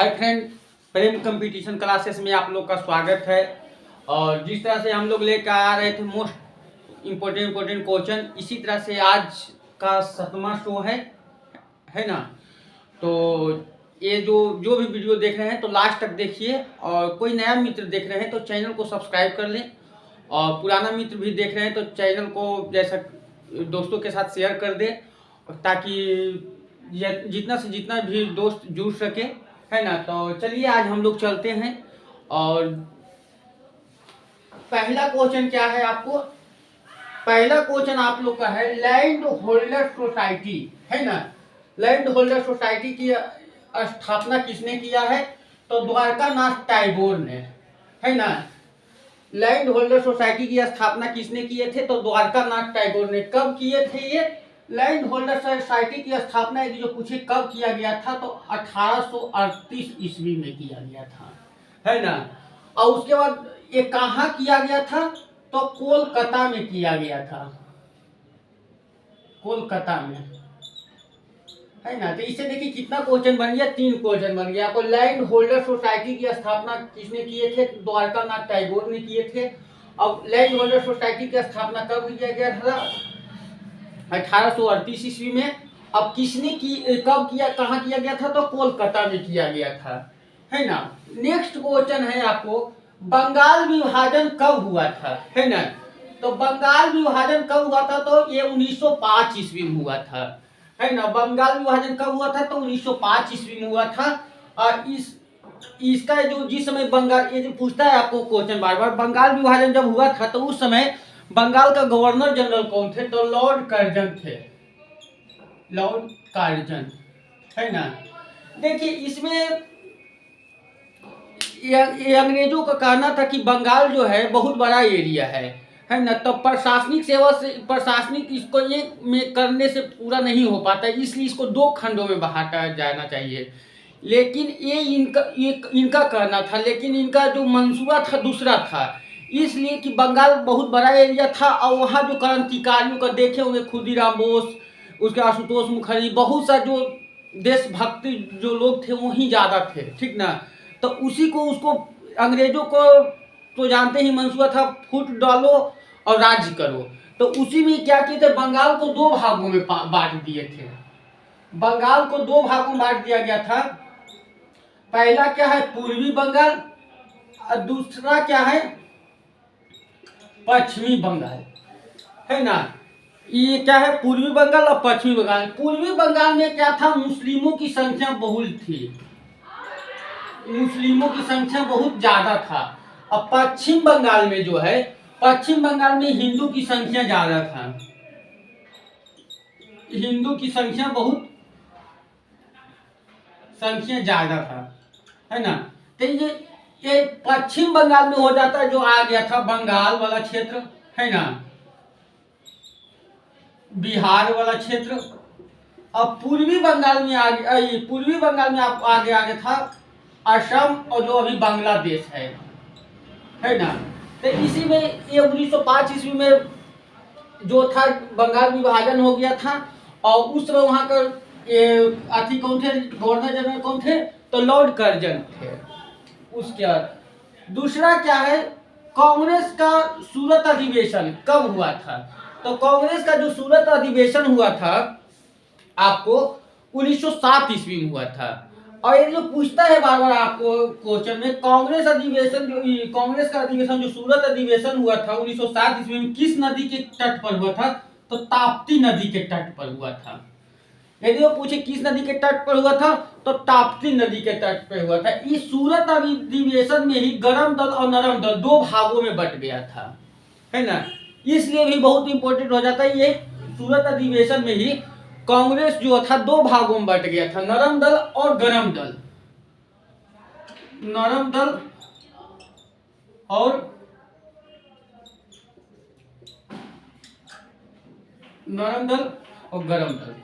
Hi friend, प्रेम competition classes में आप लोग का स्वागत है। और जिस तरह से हम लोग लेकर आ रहे थे मोस्ट इम्पोर्टेंट क्वेश्चन, इसी तरह से आज का 7वां शो है ना। तो ये जो जो भी वीडियो देख रहे हैं तो लास्ट तक देखिए, और कोई नया मित्र देख रहे हैं तो चैनल को सब्सक्राइब कर लें, और पुराना मित्र भी देख रहे हैं तो चैनल को जैसा दोस्तों के साथ शेयर कर दें, ताकि जितना से जितना भी दोस्त जुड़ सके, है ना। तो चलिए आज हम लोग चलते हैं। और पहला क्वेश्चन क्या है आपको, पहला क्वेश्चन आप लोग का है लैंड होल्डर सोसाइटी, है ना। लैंड होल्डर सोसाइटी की स्थापना किसने किया है? तो द्वारकानाथ टैगोर ने, है ना। लैंड होल्डर सोसाइटी की स्थापना किसने किए थे? तो द्वारकानाथ टैगोर ने। कब किए थे ये लैंड होल्डर सोसाइटी की स्थापना? यदि जो पूछे कब किया गया था तो 1838 ईस्वी में किया गया था, है ना। और उसके बाद ये कहाँ किया गया था? तो कोलकाता में किया गया था, कोलकाता में, है ना। तो इससे देखिए कितना क्वेश्चन बन गया, 3 क्वेश्चन बन गया। आपको लैंड होल्डर सोसाइटी की स्थापना किसने किए थे? द्वारकानाथ टैगोर ने किए थे। अब लैंड होल्डर सोसाइटी की स्थापना कब किया गया था? 1838 ईस्वी में। अब किसने की, कब किया, कहाँ किया गया था? तो कोलकाता में किया गया था, है ना। नेक्स्ट क्वेश्चन है आपको, बंगाल विभाजन कब हुआ था, है ना। तो बंगाल विभाजन कब हुआ था? तो ये 1905 ईस्वी में हुआ था, है ना। बंगाल विभाजन कब हुआ था? तो 1905 ईस्वी में हुआ था। और इसका जो जिस समय बंगाल, ये जो पूछता है आपको क्वेश्चन बार बार, बंगाल विभाजन जब हुआ था तो उस समय बंगाल का गवर्नर जनरल कौन थे? तो लॉर्ड कर्जन थे, लॉर्ड कर्जन, है ना। देखिए इसमें ये अंग्रेजों का कहना था कि बंगाल जो है बहुत बड़ा एरिया है ना। तो प्रशासनिक सेवा से, प्रशासनिक इसको एक में करने से पूरा नहीं हो पाता, इसलिए इसको 2 खंडों में बांटा जाना चाहिए। लेकिन ये इनका कहना था, लेकिन इनका जो मंसूबा था दूसरा था, इसलिए कि बंगाल बहुत बड़ा एरिया था और वहाँ जो क्रांतिकारियों का देखे होंगे, खुदीराम बोस, उसके आशुतोष मुखर्जी, बहुत सा जो देशभक्ति जो लोग थे वहीं ज़्यादा थे, ठीक ना। तो उसी को, उसको अंग्रेजों को तो जानते ही मंसूबा था फूट डालो और राज्य करो। तो उसी में क्या किए थे, बंगाल को 2 भागों में बांट दिए थे। बंगाल को 2 भागों में बांट दिया गया था। पहला क्या है, पूर्वी बंगाल, और दूसरा क्या है, पश्चिमी बंगाल, है ना। ये क्या है, पूर्वी बंगाल और पश्चिमी बंगाल। पूर्वी बंगाल में क्या था, मुस्लिमों की संख्या बहुल थी, मुस्लिमों की संख्या बहुत ज्यादा था। और पश्चिम बंगाल में जो है, पश्चिम बंगाल में हिंदू की संख्या ज्यादा था, हिंदू की संख्या बहुत ज्यादा था, है ना। तो ये पश्चिम बंगाल में हो जाता है, जो आ गया था बंगाल वाला क्षेत्र, है ना, बिहार वाला क्षेत्र। अब पूर्वी बंगाल में आगे, पूर्वी बंगाल में आप आगे था असम और जो अभी बांग्लादेश है ना। तो इसी में ये 1905 ईस्वी में जो था बंगाल विभाजन हो गया था। और उस समय वहाँ का अथी कौन थे, गवर्नर जनरल कौन थे? तो लॉर्ड कर्जन थे। उसके बाद दूसरा क्या है, कांग्रेस का सूरत अधिवेशन कब हुआ था? तो कांग्रेस का जो सूरत अधिवेशन हुआ था आपको 1907 ईस्वी में हुआ था। और ये जो पूछता है बार बार आपको क्वेश्चन में, कांग्रेस अधिवेशन जो, कांग्रेस का अधिवेशन जो सूरत अधिवेशन हुआ था 1907 ईस्वी में, किस नदी के तट पर हुआ था? तो ताप्ती नदी के तट पर हुआ था। यदि वो पूछे किस नदी के तट पर हुआ था, तो ताप्ती नदी के तट पर हुआ था। इस सूरत अधिवेशन में ही गरम दल और नरम दल 2 भागों में बट गया था, है ना। इसलिए भी बहुत इंपॉर्टेंट हो जाता है, ये सूरत अधिवेशन में ही कांग्रेस जो था 2 भागों में बट गया था, नरम दल और गरम दल, नरम दल और नरम दल और गरम दल,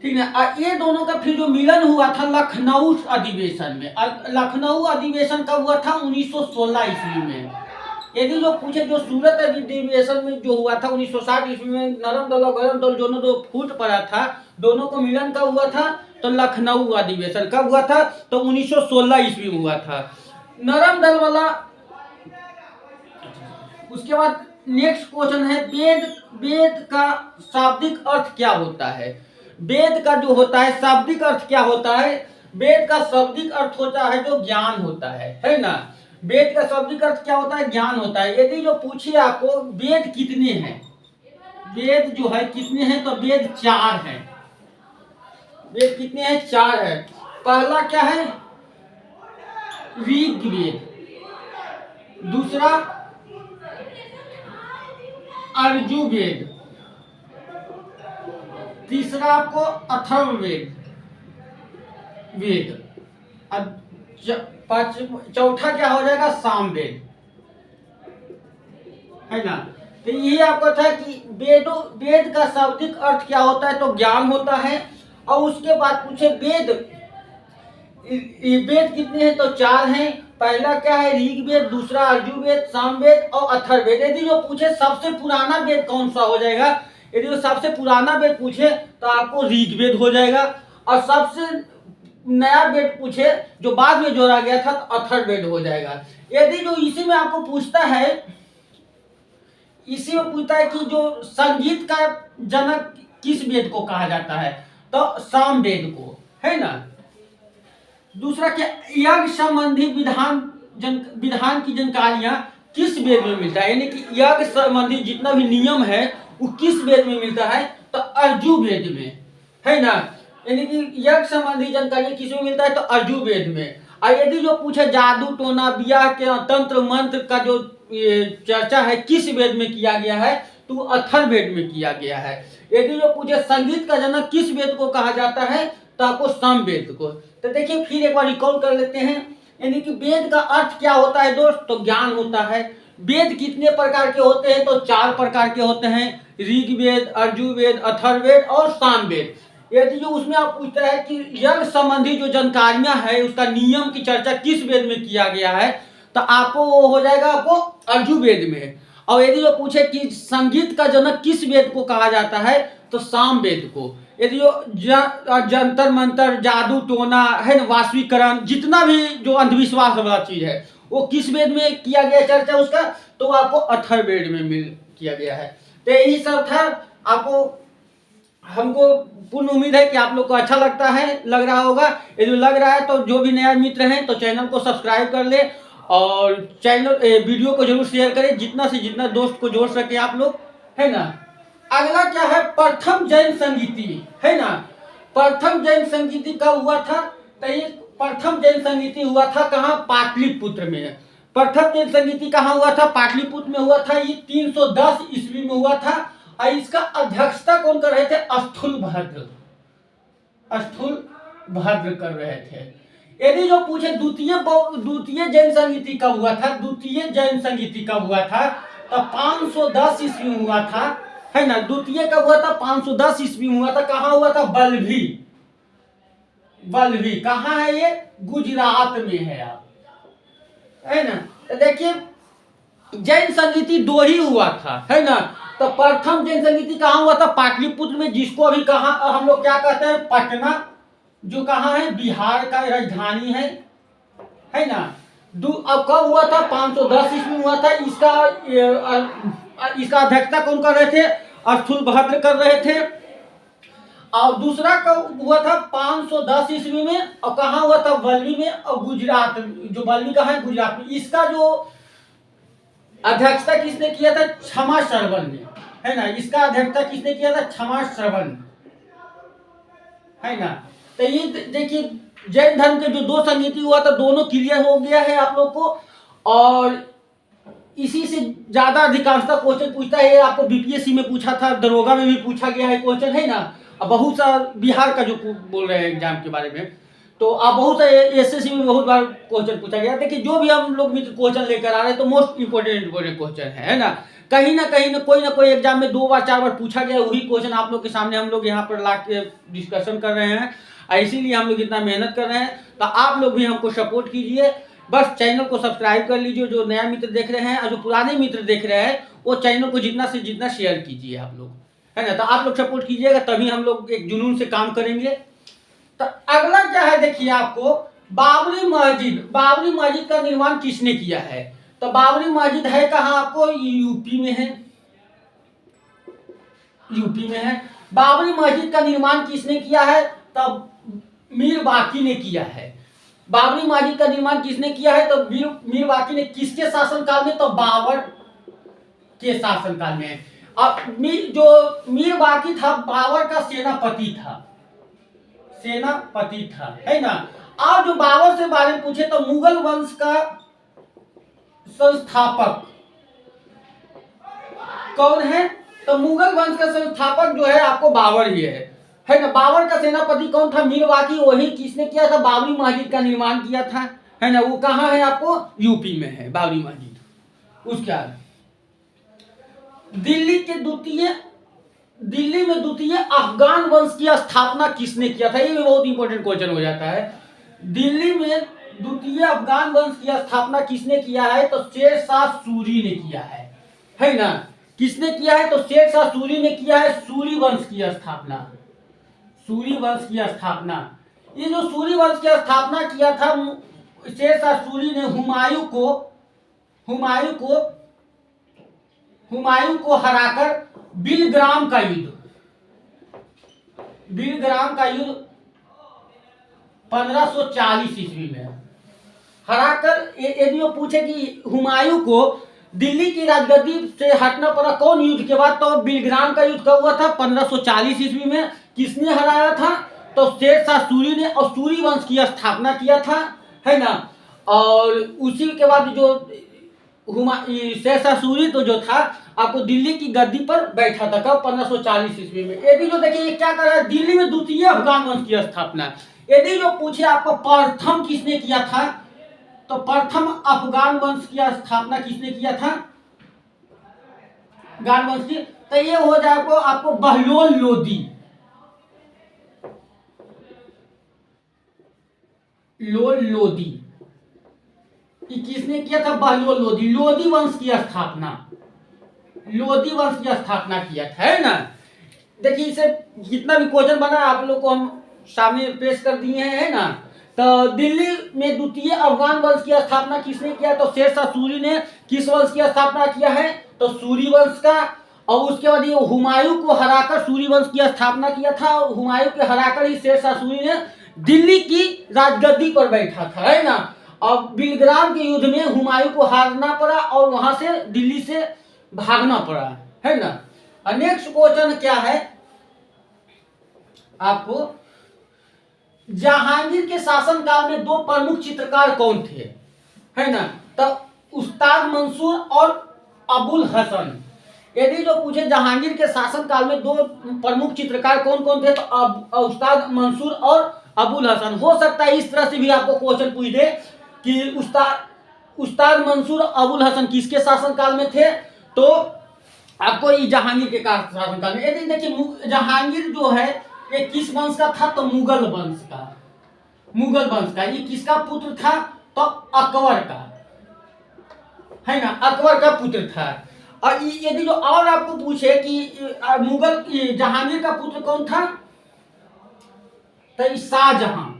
ठीक है। ये दोनों का फिर जो मिलन हुआ था लखनऊ अधिवेशन में। लखनऊ अधिवेशन कब हुआ था? 1916 ईस्वी में। यदि जो पूछे जो सूरत अधिवेशन में जो हुआ था 1960 ईस्वी में, नरम दल और गरम दल दोनों दो फूट पड़ा था, दोनों को मिलन कब हुआ था? तो लखनऊ अधिवेशन कब हुआ था? तो 1916 ईस्वी में हुआ था नरम दल वाला। उसके बाद नेक्स्ट क्वेश्चन है वेद। वेद का शाब्दिक अर्थ क्या होता है? वेद का जो होता है शाब्दिक अर्थ क्या होता है? वेद का शाब्दिक अर्थ होता है जो ज्ञान होता है ना। वेद का शाब्दिक अर्थ क्या होता है? ज्ञान होता है। यदि जो पूछे आपको वेद कितने हैं, वेद जो है कितने हैं, तो वेद 4 हैं। वेद कितने हैं? 4 है। पहला क्या है? ऋग्वेद, दूसरा अर्जुवेद, तीसरा आपको अथर्ववेद वेद, चौथा क्या हो जाएगा? सामवेद, है ना। तो यही आपको था कि वेद का शाब्दिक अर्थ क्या होता है? तो ज्ञान होता है। और उसके बाद पूछे वेद कितने हैं? तो 4 हैं। पहला क्या है? ऋग्वेद, दूसरा अर्जुवेद, सामवेद और अथर्ववेद। यदि जो पूछे सबसे पुराना वेद कौन सा हो जाएगा? यदि जो सबसे पुराना वेद पूछे तो आपको ऋग्वेद हो जाएगा। और सबसे नया वेद पूछे जो बाद में जोड़ा गया था तो अथर्ववेद हो जाएगा। यदि जो इसी में आपको पूछता है, इसी में पूछता है कि जो संगीत का जनक किस वेद को कहा जाता है? तो सामवेद को, है ना। दूसरा क्या? यज्ञ संबंधी विधान की जानकारियां किस वेद में मिलता है? यानी कि यज्ञ संबंधी जितना भी नियम है वो किस वेद में मिलता है? तो अर्जुवेद में, है ना। यानी कि यज्ञ संबंधी जानकारी किस में मिलता है? तो अर्जुवेद में। और यदि जो पूछे जादू टोना ब्याह के तंत्र मंत्र का जो चर्चा है किस वेद में किया गया है? तो अथर्ववेद में किया गया है। यदि जो पूछे संगीत का जनक किस वेद को कहा जाता है? तो आपको सामवेद को। तो देखिए फिर एक बार रिकॉल कर लेते हैं। यानी कि वेद का अर्थ क्या होता है दोस्त? तो ज्ञान होता है। वेद कितने प्रकार के होते हैं? तो 4 प्रकार के होते हैं, ऋग्वेद, अर्जुवेद, अथर्ववेद और सामवेद। यदि जो उसमें आप पूछता है कि यज्ञ संबंधी जो जानकारियां है उसका नियम की चर्चा किस वेद में किया गया है? तो आपको वो हो जाएगा आपको अर्जुवेद में। और यदि वो पूछे कि संगीत का जनक किस वेद को कहा जाता है? तो सामवेद को। यदि जंतर मंतर जादू टोना है ना, वास्तविकरण, जितना भी जो अंधविश्वास वाला चीज है वो किस वेद में किया गया चर्चा उसका? तो आपको अथर्ववेद में किया गया है। तो यही सब था। आपको हमको पूर्ण उम्मीद है कि आप लोग को अच्छा लग रहा होगा। यदि लग रहा है तो जो भी नया मित्र हैं तो चैनल को सब्सक्राइब कर ले और वीडियो को जरूर शेयर करें, जितना से जितना दोस्त को जोड़ सके आप लोग, है ना। अगला क्या है? प्रथम जैन संगीति, है ना। प्रथम जैन संगीति कब हुआ था? तो ये प्रथम जैन संगीति हुआ था कहाँ? पाटलिपुत्र में। प्रथम जैन संगीति कहाँ हुआ था? पाटलिपुत्र में हुआ था। ये 310 ईस्वी में हुआ था। और इसका अध्यक्षता कौन कर रहे थे? स्थूलभद्र कर रहे थे। यदि जो पूछे द्वितीय जैन संगीति कब हुआ था? द्वितीय जैन संगीति कब हुआ था? तो 510 ईस्वी में हुआ था, है ना। द्वितीय कब हुआ था? 510 ईस्वी में हुआ था। कहाँ हुआ था? बल्लभी कहाँ है? ये गुजरात में है, आप, है ना। तो देखिए जैन संगीति 2 ही हुआ था, है ना। तो प्रथम जैन संगीति कहाँ हुआ था? पाटलिपुत्र में, जिसको अभी कहाँ हम लोग क्या कहते हैं? पटना, जो कहाँ है? बिहार का राजधानी है ना। अब कब हुआ था? 510 ईस्वी में हुआ था। इसका अध्यक्षता कौन कर रहे थे? स्थूलभद्र कर रहे थे। और दूसरा कब हुआ था? 510 ईस्वी में। और कहाँ हुआ था? बल्लभी में और गुजरात, जो बल्लभी कहाँ है? गुजरात में। इसका जो अध्यक्षता किसने किया था? क्षमा श्रवण ने, है ना। इसका अध्यक्षता किसने किया था? क्षमा श्रवण, है ना। तो ये देखिए जैन धर्म के जो 2 संगीति हुआ था दोनों क्लियर हो गया है आप लोग को। और इसी से ज्यादा अधिकांशता क्वेश्चन पूछता है। आपको बीपीएससी में पूछा था, दरोगा में भी पूछा गया है क्वेश्चन, है ना। अब बहुत सा बिहार का जो बोल रहे हैं एग्जाम के बारे में, तो आप बहुत सा एसएससी में बहुत बार क्वेश्चन पूछा गया। देखिए जो भी हम लोग मित्र क्वेश्चन लेकर आ रहे हैं तो मोस्ट इंपोर्टेंट क्वेश्चन है ना। कहीं ना कोई एग्जाम में 2 बार 4 बार पूछा गया, वही क्वेश्चन आप लोग के सामने हम लोग यहाँ पर ला के डिस्कशन कर रहे हैं। इसीलिए हम लोग इतना मेहनत कर रहे हैं। तो आप लोग भी हमको सपोर्ट कीजिए। बस चैनल को सब्सक्राइब कर लीजिए, जो नया मित्र देख रहे हैं और जो पुराने मित्र देख रहे हैं वो चैनल को जितना से जितना शेयर कीजिए आप लोग, है ना। तो आप लोग सपोर्ट कीजिएगा तभी हम लोग एक जुनून से काम करेंगे। तो अगला क्या है देखिए आपको, बाबरी मस्जिद। बाबरी मस्जिद का निर्माण किसने किया है? तो बाबरी मस्जिद है कहाँ आपको? यूपी में है, यूपी में है। बाबरी मस्जिद का निर्माण किसने किया है? तब मीर बाकी ने किया है। बाबरी मस्जिद का निर्माण किसने किया है? तो मीर बाकी ने। किसके शासनकाल में? तो बाबर के शासनकाल में। अब जो मीर बाकी था बाबर का सेनापति था, सेनापति था, है ना। अब जो बाबर से बारे में पूछे तो मुगल वंश का संस्थापक कौन है? तो मुगल वंश का संस्थापक जो है आपको बाबर ही है ना। बाबर का सेनापति कौन था? मीर बाकी। वही किसने किया था? बाबरी मस्जिद का निर्माण किया था, है ना। वो कहाँ है आपको? यूपी में है बाबरी मस्जिद। उसके बाद दिल्ली में द्वितीय अफगान वंश की स्थापना किसने किया था? ये भी बहुत इंपॉर्टेंट क्वेश्चन हो जाता है। दिल्ली में द्वितीय अफगान वंश की स्थापना किसने किया है? तो शेर शाह सूरी ने किया है ना। किसने किया है? तो शेर शाह सूरी ने किया है। सूरी वंश की स्थापना, सूरी वंश की स्थापना। ये जो सूरी वंश की स्थापना किया था शेर शाह सूरी ने, हुमायूं को हराकर बिलग्राम का युद्ध 1540 ईस्वी में हराकर। यदि वो पूछे कि हुमायूं को दिल्ली की राजगद्दी से हटना पड़ा कौन युद्ध के बाद? तो बिलग्राम का युद्ध कब हुआ था? 1540 ईस्वी में। किसने हराया था? तो शेर शाह सूरी ने, और सूरी वंश की स्थापना किया था, है ना। और उसी के बाद जो शेर शाह सूरी तो जो था आपको दिल्ली की गद्दी पर बैठा था कब? 1540 ईस्वी में। यदि जो देखिए क्या कर रहा है, दिल्ली में द्वितीय अफगान वंश की स्थापना। यदि जो पूछे आपको प्रथम किसने किया था? तो प्रथम अफगान वंश की स्थापना किसने किया था? अफगान वंश की। तो ये हो जाए आपको बहलोल लोदी। लोदी किसने किया था? बहलोल लोदी। लोदी वंश की स्थापना, लोदी वंश की स्थापना किया था, है ना। देखिए इसे जितना भी क्वेश्चन बना आप लोग को हम सामने पेश कर दिए हैं, है ना। तो दिल्ली में द्वितीय अफगान वंश की स्थापना किसने किया? तो शेर शाह सूरी ने। किस वंश की स्थापना किया है? तो सूरी वंश का। और उसके बाद ये हुमायूं को हराकर सूरी वंश की स्थापना किया था। और हुमायूं के हराकर ही शेर शाह सूरी ने दिल्ली की राजगद्दी पर बैठा था, है ना। और बिलग्राम के युद्ध में हुमायूं को हारना पड़ा और वहां से दिल्ली से भागना पड़ा, है ना। नेक्स्ट क्वेश्चन क्या है आपको, जहांगीर के शासनकाल में दो प्रमुख चित्रकार कौन थे? है ना। तो उस्ताद मंसूर और अबुल हसन। यदि जो पूछे जहांगीर के शासनकाल में दो प्रमुख चित्रकार कौन कौन थे? तो उस्ताद मंसूर और अबुल हसन। हो सकता है इस तरह से भी आपको क्वेश्चन पूछ दे कि उस्ताद मंसूर और अबुल हसन किसके शासनकाल में थे? तो आपको ये जहांगीर के शासनकाल में। यदि देखिए जहांगीर जो है ये किस वंश का था? तो मुगल वंश का, मुगल वंश का। ये किसका पुत्र था? तो अकबर का, है ना। अकबर का पुत्र था। और यदि जो और आपको पूछे कि जहांगीर का पुत्र कौन था? तो शाहजहां,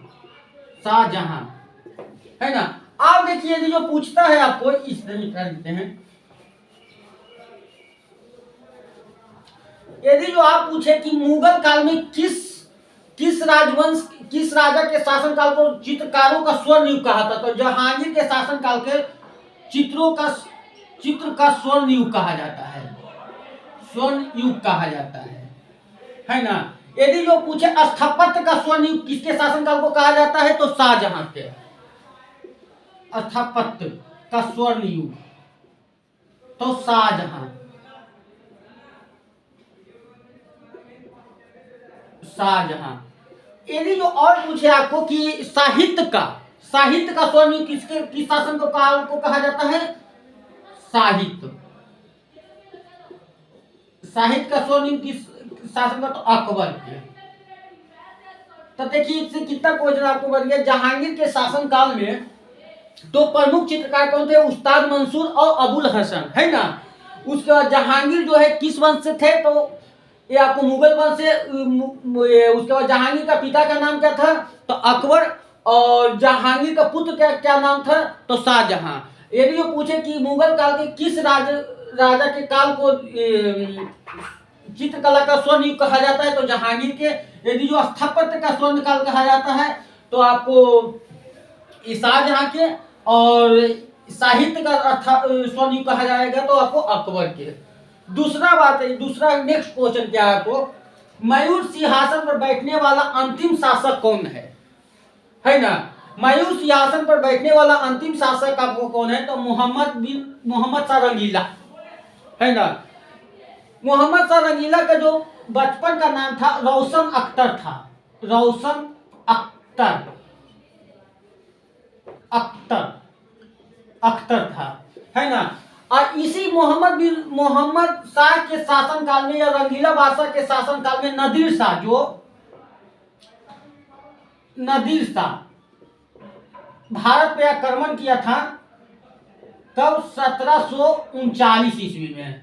शाहजहां, है ना। आप देखिए यदि जो पूछता है आपको इस तरह लिखा देते हैं, यदि जो आप पूछे कि मुगल काल में किस राजा के शासनकाल को चित्रकारों का स्वर्ण युग कहा था? तो जहांगीर के शासनकाल के चित्र का स्वर्ण युग कहा जाता है, स्वर्ण युग कहा जाता है ना। यदि जो पूछे स्थापत्य का स्वर्ण युग किसके शासनकाल को कहा जाता है? तो शाहजहां के। स्थापत्य का स्वर्ण युग तो शाहजहां, शाहजहां। यदि जो और पूछे आपको कि साहित्य का स्वर्ण युग किस शासन को काल को कहा जाता है? साहित्य का स्वर्ण युग किस शासन का? तो अकबर के। तो देखिए इससे कितना क्वेश्चन आपको बन गया। जहांगीर के शासन काल में तो प्रमुख चित्रकार कौन थे? उस्ताद मंसूर और अबुल हसन, है ना। उसके बाद जहांगीर जो है किस वंश से थे? तो ये आपको मुगल वंश से। उसके बाद जहांगीर का पिता का नाम क्या था? तो अकबर। और जहांगीर का पुत्र क्या क्या नाम था? तो शाहजहां। यदि ये पूछे कि मुगल काल के किस राजा के काल को चित्रकला का स्वर्ण युग कहा जाता है? तो जहांगीर के। यदि जो स्थापत्य का स्वर्ण काल कहा जाता है तो आपको शाहजहां के। और साहित्य का स्वर्ण युग कहा जाएगा तो आपको अकबर के। दूसरा बात है, दूसरा नेक्स्ट क्वेश्चन क्या है आपको? मयूर सिंहासन पर बैठने वाला अंतिम शासक कौन है ना। मयूर सिंहासन पर बैठने वाला अंतिम शासक आपको कौन है? तो मोहम्मद शाह रंगीला, है ना। मोहम्मद शाह रंगीला का जो बचपन का नाम था रोशन अख्तर था। रोशन अख्तर अख्तर अख्तर था, है ना। और इसी मोहम्मद शाह के शासन काल में या रंगीला बादशाह के शासन काल में नदीर शाह भारत पे आक्रमण किया था। कब? 1739 ईस्वी में,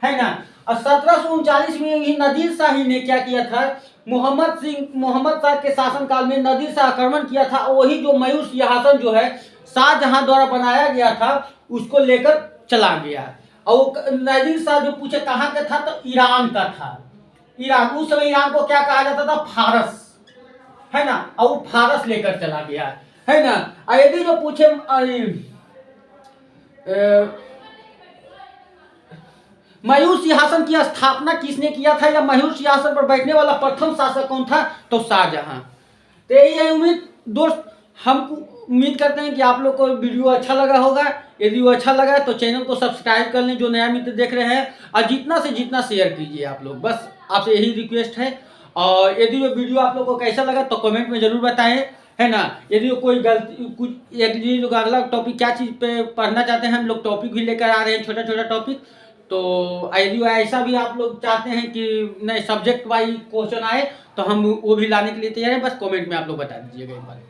है ना। और 1739 में ही नदीर शाह ही ने क्या किया था? मोहम्मद शाह के शासन काल में नदीर शाह आक्रमण किया था। और वही जो मयूर सिंहासन जो है शाहजहां द्वारा बनाया गया था उसको लेकर चला गया। और वो नदीर शाह जो पूछे कहाँ का था? तो ईरान का था। ईरान, उस समय ईरान को क्या कहा जाता था? फारस, है ना। और वो फारस लेकर चला गया, है ना। और यदि जो पूछे मयूर सिंहासन की स्थापना किसने किया था या मयूर सिंहासन पर बैठने वाला प्रथम शासक कौन था? तो शाहजहां। तो यही है उम्मीद दोस्त, हम उम्मीद करते हैं कि आप लोग को वीडियो अच्छा लगा होगा। यदि वो अच्छा लगा है तो चैनल को सब्सक्राइब कर लें जो नया मित्र देख रहे हैं, और जितना से जितना शेयर कीजिए आप लोग, बस आपसे यही रिक्वेस्ट है। और यदि वो वीडियो आप लोग को कैसा लगा तो कमेंट में जरूर बताएं, है ना। यदि कोई गलती कुछ एक अगला टॉपिक क्या चीज़ पे पढ़ना चाहते हैं, हम लोग टॉपिक भी लेकर आ रहे हैं, छोटा छोटा टॉपिक। तो यदि ऐसा भी आप लोग चाहते हैं कि नए सब्जेक्ट वाइज क्वेश्चन आए तो हम वो भी लाने के लिए तैयार हैं, बस कमेंट में आप लोग बता दीजिएगा एक बार।